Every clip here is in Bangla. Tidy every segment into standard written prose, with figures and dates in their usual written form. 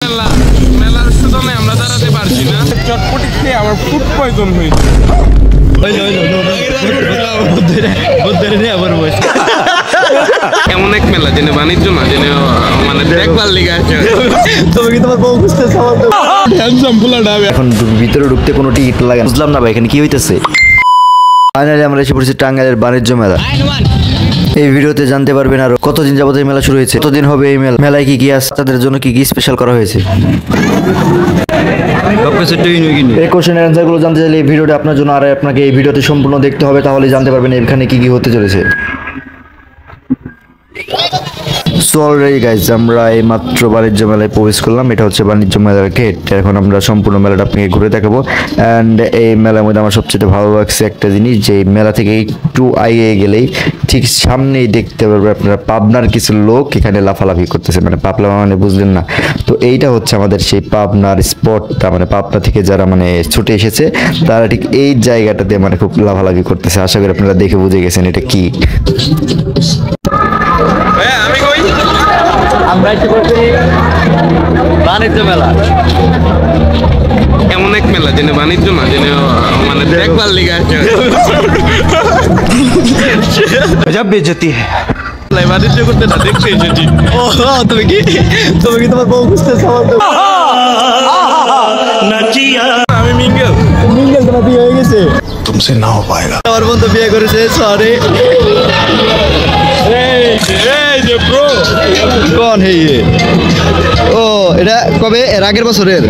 মেলা মেলার সুতরাং আমরা দাঁড়াতে পারছি না, চটপটি খেয়ে আমার ফুড পয়জন হয়েছে। এমন এক মেলা যেন বাণিজ্য না, যেন মানে দেখবার লিগে আছে। তবে কি তোমার বউ বুঝতে হ্যান্ডসাম ফুলাটা এখন ভিতরে ঢুকতে কোনো টিকিট লাগে বুঝলাম না ভাই, এখানে কি হইতেছে? ফাইনালি আমরা এসে পড়েছি টাঙ্গাইলের বাণিজ্য মেলা। এই ভিডিওতে জানতে পারবেন আরো কতদিন যাবত এই মেলা শুরু হয়েছে, কতদিন হবে এই মেলায় কি কি আছে, তাদের জন্য কি কি স্পেশাল করা হয়েছে। এই কোশ্চেনের অ্যান্সার গুলো জানতে চাইলে এই ভিডিওটা আপনার জন্য, আর আপনাকে এই ভিডিওতে সম্পূর্ণ দেখতে হবে, তাহলে জানতে পারবেন এখানে কি কি হতে চলেছে। সো অলরেডি গাইজ আমরা এই মাত্র বাণিজ্য মেলায় প্রবেশ করলাম। এটা হচ্ছে বাণিজ্য মেলার গেট। এখন আমরা সম্পূর্ণ মেলাটা আপনাকে ঘুরে দেখাবো। অ্যান্ড এই মেলার মধ্যে আমার সবচেয়ে ভালো লাগছে একটা জিনিস, যে এই মেলা থেকে একটু এগিয়ে গেলেই ঠিক সামনেই দেখতে পারবে আপনারা পাবনার কিছু লোক এখানে লাফালাফি করতেছে। মানে পাবনা মানে বুঝলেন না, তো এইটা হচ্ছে আমাদের সেই পাবনার স্পটটা। মানে পাবনা থেকে যারা মানে ছুটে এসেছে তারা ঠিক এই জায়গাটাতে মানে খুব লাফালাফি করতেছে। আশা করি আপনারা দেখে বুঝে গেছেন এটা কি। আমরা এসে পড়ছি বাণিজ্য মেলা। এমন এক মেলা যেন বাণিজ্য না, যেন মানে দেখবার লিগে আছে। গজব বেইজ্জতি বাণিজ্য করতে না, দেখতে এসেছি। তুমি কি তোমার বউ বুঝতে আমি মিঙ্গেল তোমার বিয়ে হয়ে গেছে? तुमसे ना हो पाएगा। আমার বন্ধু বিয়ে করেছে। সরি কোন হে ইয়ে? ও এটা কবে? এর আগের বছরের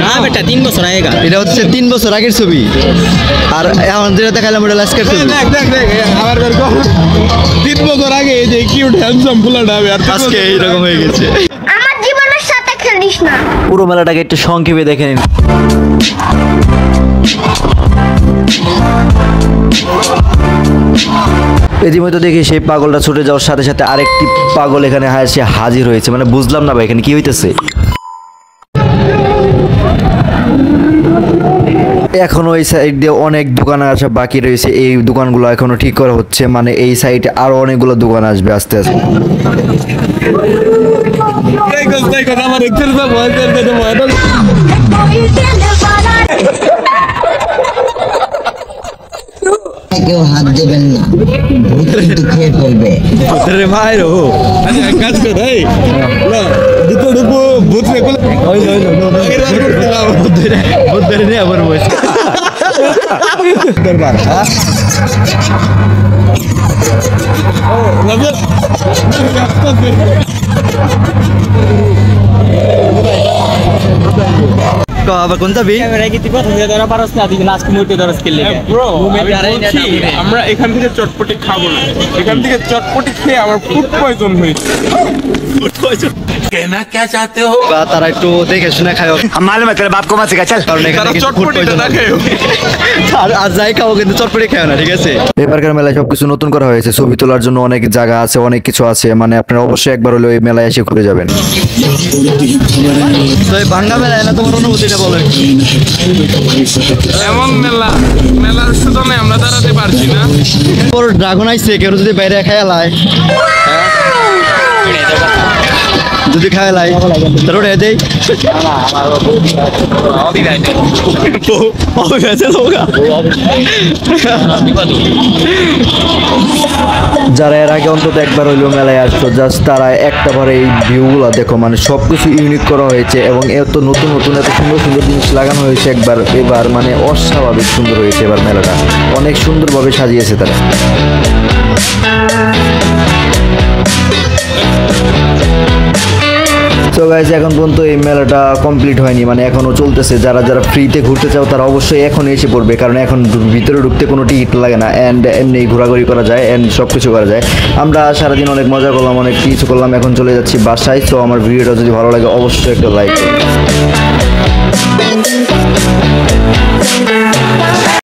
না বেটা 3 বছর আগেগা। এটা হচ্ছে 3 বছর আগের ছবি। আর এখন যেটা দেখালাম ওটা লাস্টের ছবি। দেখ আমার বের কর 3 বছর আগে এই যে কিউট হ্যান্ডসাম ফুলাটা আর আজকে এইরকম হয়ে গেছে। আমার জীবনের সাথে খেলিস না। পুরো মেলাটাকে একটু সংক্ষেপে দেখে নিন। ইতিমধ্যে দেখি সেই পাগলটা ছুটে যাওয়ার সাথে সাথে আরেকটি পাগল এখানে এসে হাজির হয়েছে। মানে বুঝলাম না ভাই এখানে কি হইতেছে। এখনো এই সাইড দিয়ে অনেক দোকান আসা বাকি রয়েছে, এই দোকানগুলো এখনো ঠিক করা হচ্ছে। মানে এই সাইডে আরো অনেকগুলো দোকান আসবে আস্তে আস্তে। কেউ হাত দেবেন না, ভূত কিন্তু খেয়ে ফেলবে। কাজ কর ভাই, দুটো ঢুকবো ভূত আবার কোন যাবি? আমরা এখান থেকে চটপটি খাবো না, এখান থেকে চটপটি খেয়ে আমার ফুড পয়জন হয়েছে। कहना क्या चाहते हो? তারা একটু দেখে শুনে খায়। हम मालूम है तेरे बाप को मत सिखा चल। কারণ এখানে তারা কিছু food চটপটিটা poison না হবে। খেয়ে আর যাই খাও কিন্তু চটপটি খাও না, ঠিক আছে? এবারকার মেলায় সবকিছু নতুন করা হয়েছে। ছবি তোলার জন্য অনেক জায়গা আছে, অনেক কিছু আছে। মানে আপনারা অবশ্যই একবার হলেও এই মেলায় এসে ঘুরে যাবেন। তো এই ভাঙ্গা মেলায় না তোমার অনুভূতিটা বলো। এমন মেলার সুতরাং আমরা দাঁড়াতে পারছি না। ওর ড্রাগন আইছে, কেউ যদি বাইরে খেয়ালায়, যদি খায়ালাই তার ওটা দেই যারা এর আগে অন্তত একবার হইলেও মেলায় আসতো, জাস্ট তারা একটা বার এই ভিউগুলো দেখো। মানে সবকিছু ইউনিক করা হয়েছে এবং এত নতুন নতুন এত সুন্দর সুন্দর জিনিস লাগানো হয়েছে এবার মানে অস্বাভাবিক সুন্দর হয়েছে। এবার মেলাটা অনেক সুন্দরভাবে সাজিয়েছে তারা। তো গাইস এখন পর্যন্ত এই মেলাটা কমপ্লিট হয়নি, মানে এখনো চলতেছে। যারা ফ্রিতে ঘুরতে চাও তারা অবশ্যই এখন এসে পড়বে, কারণ এখন ভিতরে ঢুকতে কোনো টিকিট লাগে না। অ্যান্ড এমনি ঘোরাঘুরি করা যায় অ্যান্ড সব কিছু করা যায়। আমরা সারাদিন অনেক মজা করলাম, অনেক কিছু করলাম, এখন চলে যাচ্ছি বাসায়। তো আমার ভিডিওটা যদি ভালো লাগে অবশ্যই একটা লাইক করুন।